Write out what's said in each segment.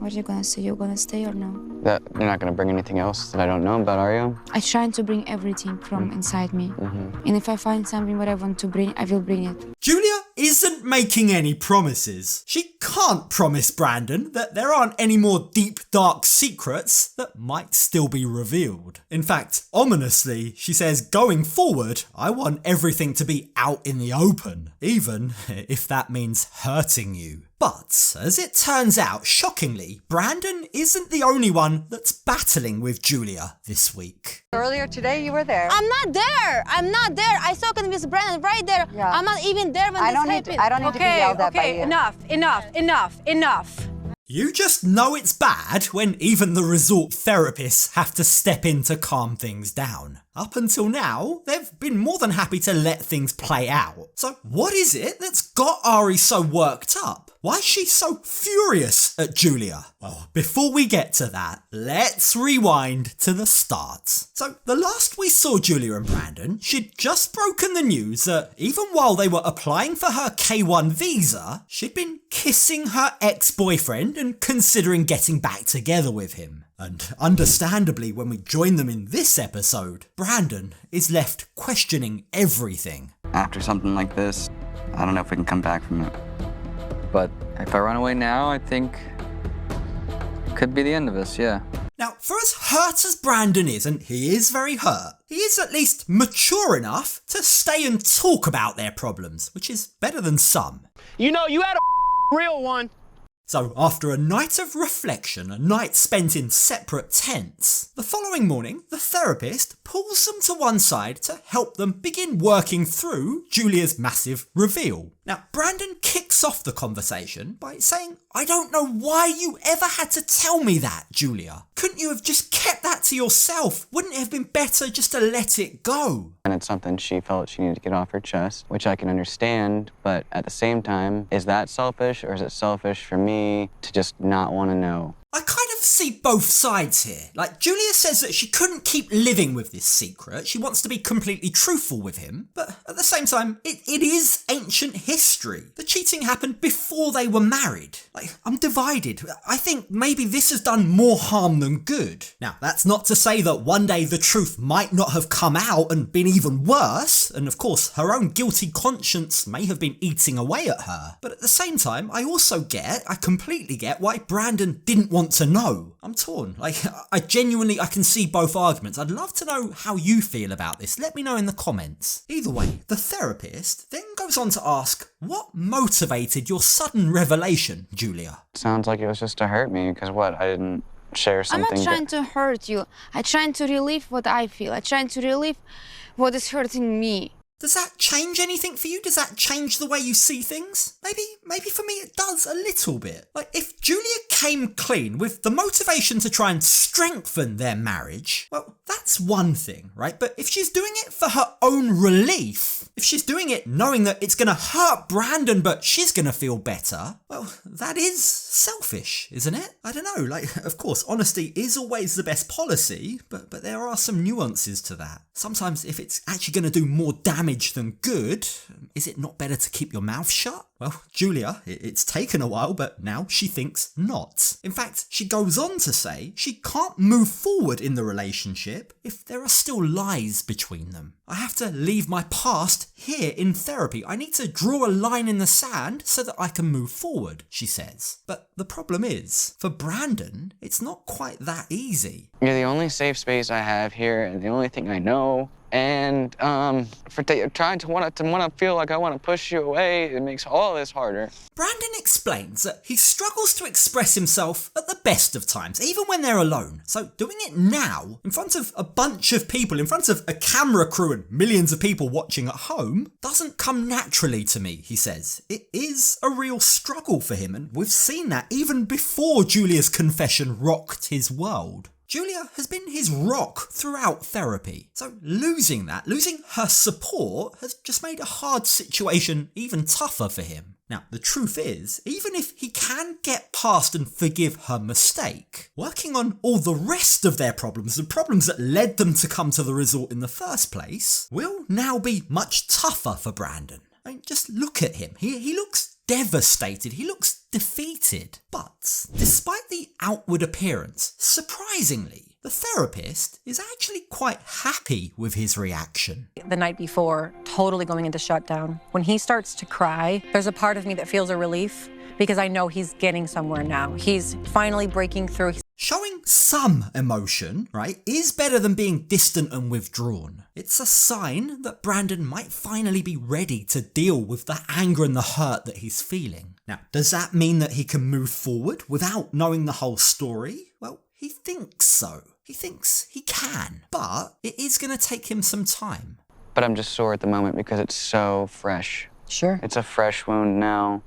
What are you gonna say? You gonna stay or no? That you're not gonna bring anything else that I don't know about, are you? I'm trying to bring everything from inside me. And if I find something what I want to bring, I will bring it. Julia isn't making any promises. She can't promise Brandon that there aren't any more deep, dark secrets that might still be revealed. In fact, ominously, she says, going forward, I want everything to be out in the open, even if that means hurting you. But, as it turns out, shockingly, Brandon isn't the only one that's battling with Julia this week. Earlier today, you were there. I'm not there. I'm not there. I saw with Brandon right there. Yeah. I'm not even there when this happened. I don't need to be yelled at by you. Enough. You just know it's bad when even the resort therapists have to step in to calm things down. Up until now, they've been more than happy to let things play out. So what is it that's got Ari so worked up? Why is she so furious at Julia? Well, before we get to that, let's rewind to the start. So the last we saw Julia and Brandon, she'd just broken the news that even while they were applying for her K1 visa, she'd been kissing her ex-boyfriend and considering getting back together with him. And understandably, when we join them in this episode, Brandon is left questioning everything. After something like this, I don't know if we can come back from it. But if I run away now, I think it could be the end of us, yeah. Now, for as hurt as Brandon is, and he is very hurt, he is at least mature enough to stay and talk about their problems, which is better than some. You know, you had a real one. So after a night of reflection, a night spent in separate tents, the following morning, the therapist pulls them to one side to help them begin working through Julia's massive reveal. Now, Brandon kicks off the conversation by saying, I don't know why you ever had to tell me that, Julia. Couldn't you have just kept that to yourself? Wouldn't it have been better just to let it go? And it's something she felt she needed to get off her chest, which I can understand, but at the same time, is that selfish or is it selfish for me to just not want to know? I kind of see both sides here. Like, Julia says that she couldn't keep living with this secret. She wants to be completely truthful with him. But at the same time, it is ancient history. The cheating happened before they were married. Like, I'm divided. I think maybe this has done more harm than good. Now, that's not to say that one day the truth might not have come out and been even worse. And of course, her own guilty conscience may have been eating away at her. But at the same time, I completely get why Brandon didn't want to know. I'm torn. Like, I can see both arguments. I'd love to know how you feel about this. Let me know in the comments. Either way, the therapist then goes on to ask, what motivated your sudden revelation, Julia? Sounds like it was just to hurt me, because what, I didn't share something. I'm not trying to hurt you. I'm trying to relieve what I feel. I'm trying to relieve what is hurting me. Does that change anything for you? Does that change the way you see things? Maybe for me it does a little bit. Like, if Julia came clean with the motivation to try and strengthen their marriage, well, that's one thing, right? But if she's doing it for her own relief, if she's doing it knowing that it's going to hurt Brandon but she's going to feel better, well, that is selfish, isn't it? I don't know, like, of course, honesty is always the best policy, but there are some nuances to that. Sometimes if it's actually going to do more damage than good, is it not better to keep your mouth shut? Well, Julia, it's taken a while, but now she thinks not. In fact, she goes on to say she can't move forward in the relationship if there are still lies between them. I have to leave my past here in therapy. I need to draw a line in the sand so that I can move forward, she says. But the problem is, for Brandon, it's not quite that easy. You're the only safe space I have here and the only thing I know. And for trying to want to feel like I want to push you away, it makes all this harder. Brandon explains that he struggles to express himself at the best of times, even when they're alone. So doing it now, in front of a bunch of people, in front of a camera crew and millions of people watching at home, doesn't come naturally to me, he says. It is a real struggle for him, and we've seen that even before Julia's confession rocked his world. Julia has been his rock throughout therapy, so losing her support has just made a hard situation even tougher for him. Now, the truth is, even if he can get past and forgive her mistake, working on all the rest of their problems, the problems that led them to come to the resort in the first place, will now be much tougher for Brandon. I mean, just look at him. He looks devastated. He looks defeated. But despite the outward appearance, surprisingly, the therapist is actually quite happy with his reaction. The night before, totally going into shutdown. When he starts to cry, there's a part of me that feels a relief because I know he's getting somewhere now. He's finally breaking through. Showing some emotion, right, is better than being distant and withdrawn. It's a sign that Brandon might finally be ready to deal with the anger and the hurt that he's feeling. Now, does that mean that he can move forward without knowing the whole story? Well, he thinks so. He thinks he can, but it is going to take him some time. But I'm just sore at the moment because it's so fresh. Sure. It's a fresh wound now,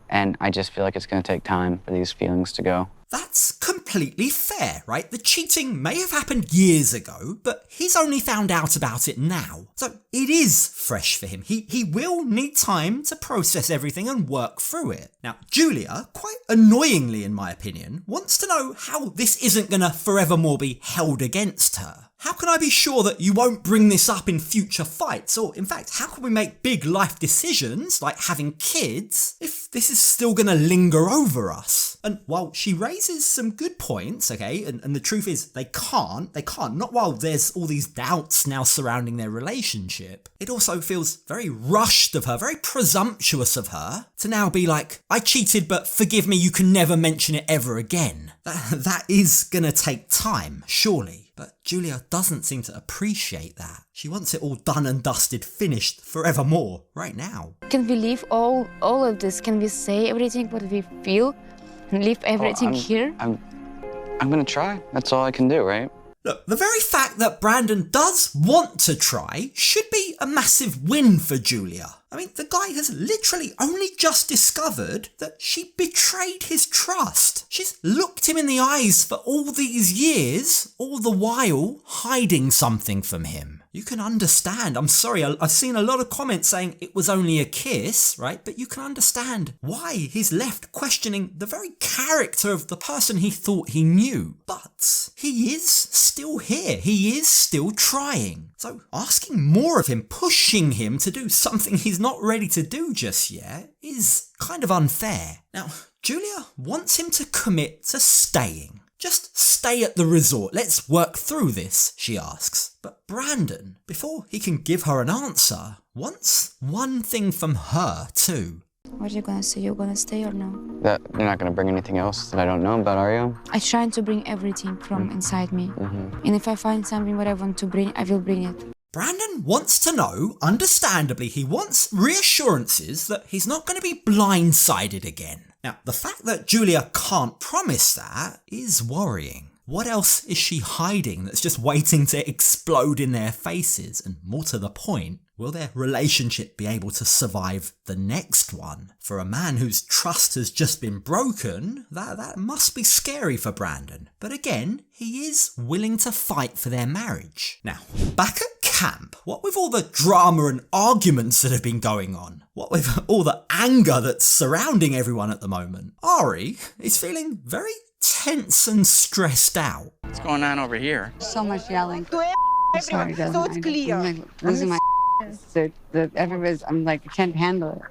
and I just feel like it's going to take time for these feelings to go. That's completely fair, right? The cheating may have happened years ago, but he's only found out about it now. So it is fresh for him. He will need time to process everything and work through it. Now, Julia, quite annoyingly in my opinion, wants to know how this isn't going to forevermore be held against her. How can I be sure that you won't bring this up in future fights? Or, in fact, how can we make big life decisions, like having kids, if this is still going to linger over us? And while she raises some good points, okay, and the truth is they can't, not while there's all these doubts now surrounding their relationship, it also feels very rushed of her, very presumptuous of her, to now be like, I cheated, but forgive me, you can never mention it ever again. That is going to take time, surely. But Julia doesn't seem to appreciate that. She wants it all done and dusted, finished forevermore, right now. Can we leave all of this? Can we say everything what we feel and leave everything here? I'm gonna try. That's all I can do, right? Look, the very fact that Brandon does want to try should be a massive win for Julia. I mean, the guy has literally only just discovered that she betrayed his trust. She's looked him in the eyes for all these years, all the while hiding something from him. You can understand. I'm sorry, I've seen a lot of comments saying it was only a kiss, right? But you can understand why he's left questioning the very character of the person he thought he knew. But he is still here. He is still trying. So asking more of him, pushing him to do something he's not ready to do just yet, is kind of unfair. Now, Julia wants him to commit to staying. Just stay at the resort. Let's work through this, she asks. But Brandon, before he can give her an answer, wants one thing from her too. What are you gonna say? You gonna stay or no? That you're not gonna bring anything else that I don't know about, are you? I try to bring everything from inside me. And if I find something what I want to bring, I will bring it. Brandon wants to know, understandably, he wants reassurances that he's not going to be blindsided again. Now, the fact that Julia can't promise that is worrying. What else is she hiding that's just waiting to explode in their faces? And more to the point, will their relationship be able to survive the next one? For a man whose trust has just been broken, that must be scary for Brandon. But again, he is willing to fight for their marriage. Now, back at camp, what with all the drama and arguments that have been going on? What with all the anger that's surrounding everyone at the moment? Ari is feeling very tense and stressed out. What's going on over here? So much yelling. I'm sorry, So it's clear. I'm like losing my everybody's, I'm like, I can't handle it.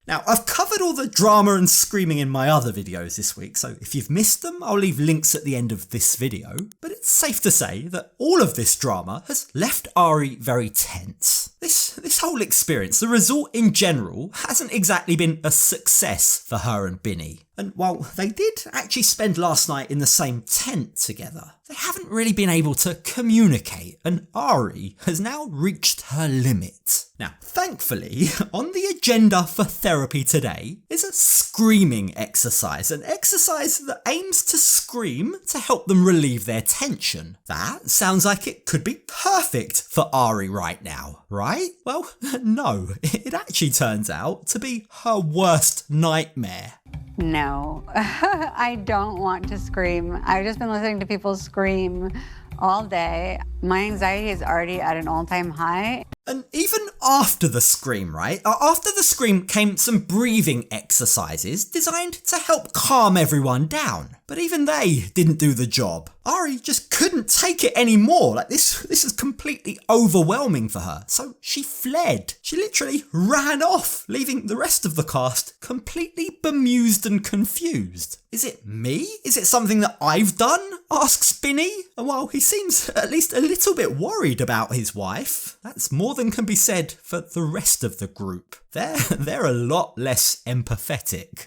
Now, I've covered all the drama and screaming in my other videos this week, so if you've missed them, I'll leave links at the end of this video. But it's safe to say that all of this drama has left Ari very tense. This whole experience, the resort in general, hasn't exactly been a success for her and Bini. And while they did actually spend last night in the same tent together, they haven't really been able to communicate, and Ari has now reached her limit. Now, thankfully, on the agenda for therapy today is a screaming exercise, an exercise that aims to scream to help them relieve their tension. That sounds like it could be perfect for Ari right now, right? Well, no, it actually turns out to be her worst nightmare. No, I don't want to scream. I've just been listening to people scream all day. My anxiety is already at an all-time high. And even after the scream, right? After the scream came some breathing exercises designed to help calm everyone down. But even they didn't do the job. Ari just couldn't take it anymore. Like this is completely overwhelming for her. So she fled. She literally ran off, leaving the rest of the cast completely bemused and confused. Is it me? Is it something that I've done? Asks Bini. And while he seems at least a little bit worried about his wife, that's more than can be said for the rest of the group. They're a lot less empathetic.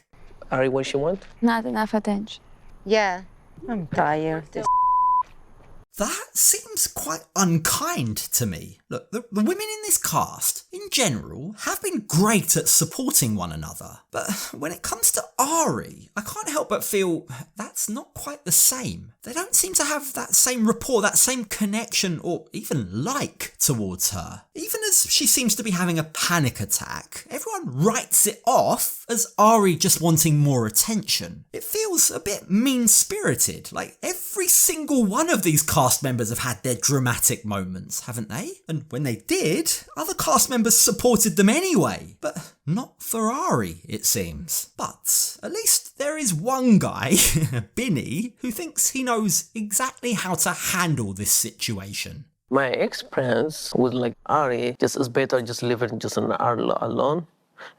Ari, what she want? Not enough attention. Yeah, I'm tired. That seems quite unkind to me. Look, the women in this cast, in general, have been great at supporting one another. But when it comes to Ari, I can't help but feel that's not quite the same. They don't seem to have that same rapport, that same connection, or even like towards her. Even as she seems to be having a panic attack, everyone writes it off as Ari just wanting more attention. It feels a bit mean-spirited, like every single one of these cast members have had their dramatic moments, haven't they? And when they did, other cast members supported them anyway. But not for Ari, it seems. But at least there is one guy, Bini, who thinks he knows exactly how to handle this situation. My experience with like Ari, just is better just leave it just an hour alone.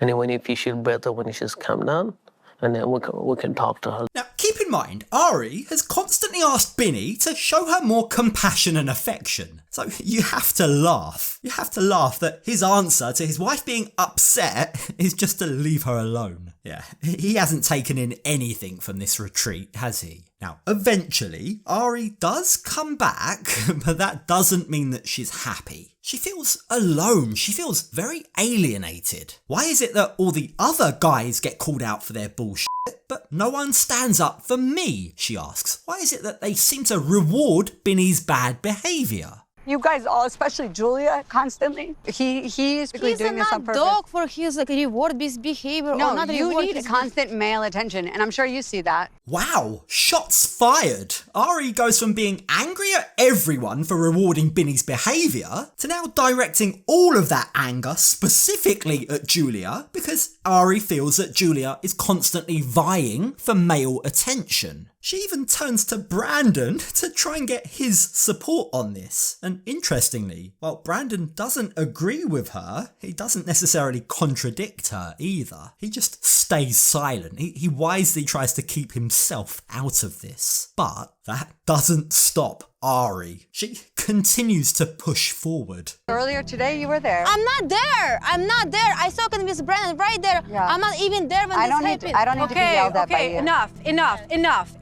And then when if you feel better, when you just calm down, and then we can talk to her. Now, keep in mind, Ari has constantly asked Bini to show her more compassion and affection. So you have to laugh. You have to laugh that his answer to his wife being upset is just to leave her alone. Yeah, he hasn't taken in anything from this retreat, has he? Now, eventually, Ari does come back, but that doesn't mean that she's happy. She feels alone. She feels very alienated. Why is it that all the other guys get called out for their bullshit, but no one stands up for me, she asks. Why is it that they seem to reward Bini's bad behaviour? You guys all, especially Julia, constantly. He's He's doing this on not purpose. dog for his reward behavior or No, not you reward need his constant male attention, and I'm sure you see that. Wow, shots fired. Ari goes from being angry at everyone for rewarding Bini's behaviour to now directing all of that anger specifically at Julia because Ari feels that Julia is constantly vying for male attention. She even turns to Brandon to try and get his support on this. And interestingly, while Brandon doesn't agree with her, he doesn't necessarily contradict her either. He just stays silent. He wisely tries to keep himself out of this. But that doesn't stop Ari. She continues to push forward. Earlier today, you were there. I'm not there. I'm not there. I saw Miss Brandon right there. Yeah. I'm not even there when I this don't need happened. to, I don't need to be yelled at by you.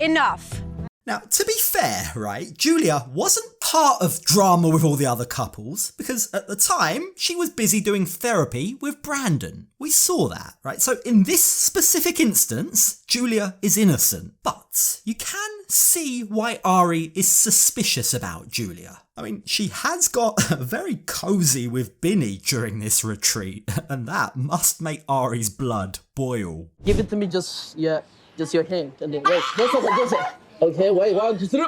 Enough. Now, to be fair, right, Julia wasn't part of drama with all the other couples because at the time she was busy doing therapy with Brandon. We saw that, right? So in this specific instance, Julia is innocent, but you can see why Ari is suspicious about Julia. I mean, she has got very cozy with Bini during this retreat, and that must make Ari's blood boil. Give it to me, just your hand, and then wait. That's it. Okay, wait, 1, 2, 3.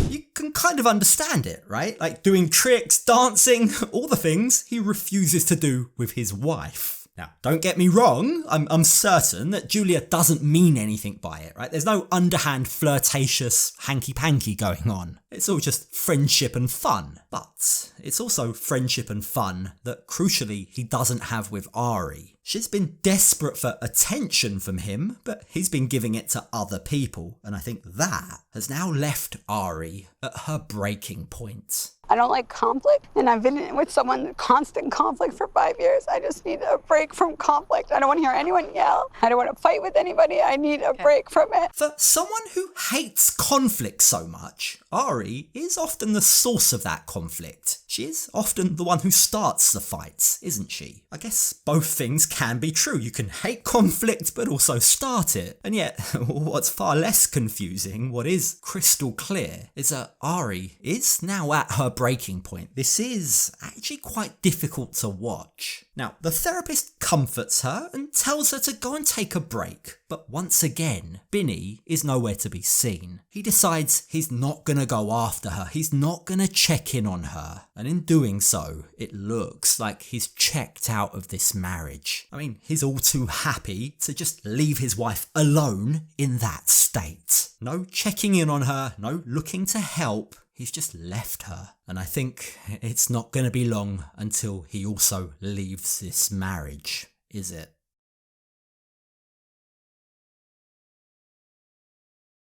You can kind of understand it, right? Like doing tricks, dancing, all the things he refuses to do with his wife. Now, don't get me wrong, I'm certain that Julia doesn't mean anything by it, right? There's no underhand flirtatious hanky-panky going on. It's all just friendship and fun. But it's also friendship and fun that, crucially, he doesn't have with Ari. She's been desperate for attention from him, but he's been giving it to other people. And I think that has now left Ari at her breaking point. I don't like conflict, and I've been with someone constant conflict for 5 years. I just need a break from conflict. I don't want to hear anyone yell. I don't want to fight with anybody. I need a break from it. For someone who hates conflict so much, Ari is often the source of that conflict. She is often the one who starts the fights, isn't she? I guess both things can be true. You can hate conflict but also start it. And yet, what's far less confusing, what is crystal clear, is that Ari is now at her breaking point. This is actually quite difficult to watch. Now, the therapist comforts her and tells her to go and take a break. But once again, Bini is nowhere to be seen. He decides he's not gonna go after her, he's not gonna check in on her, and in doing so, it looks like he's checked out of this marriage. I mean, he's all too happy to just leave his wife alone in that state. No checking in on her, no looking to help. He's just left her. And I think it's not going to be long until he also leaves this marriage, is it?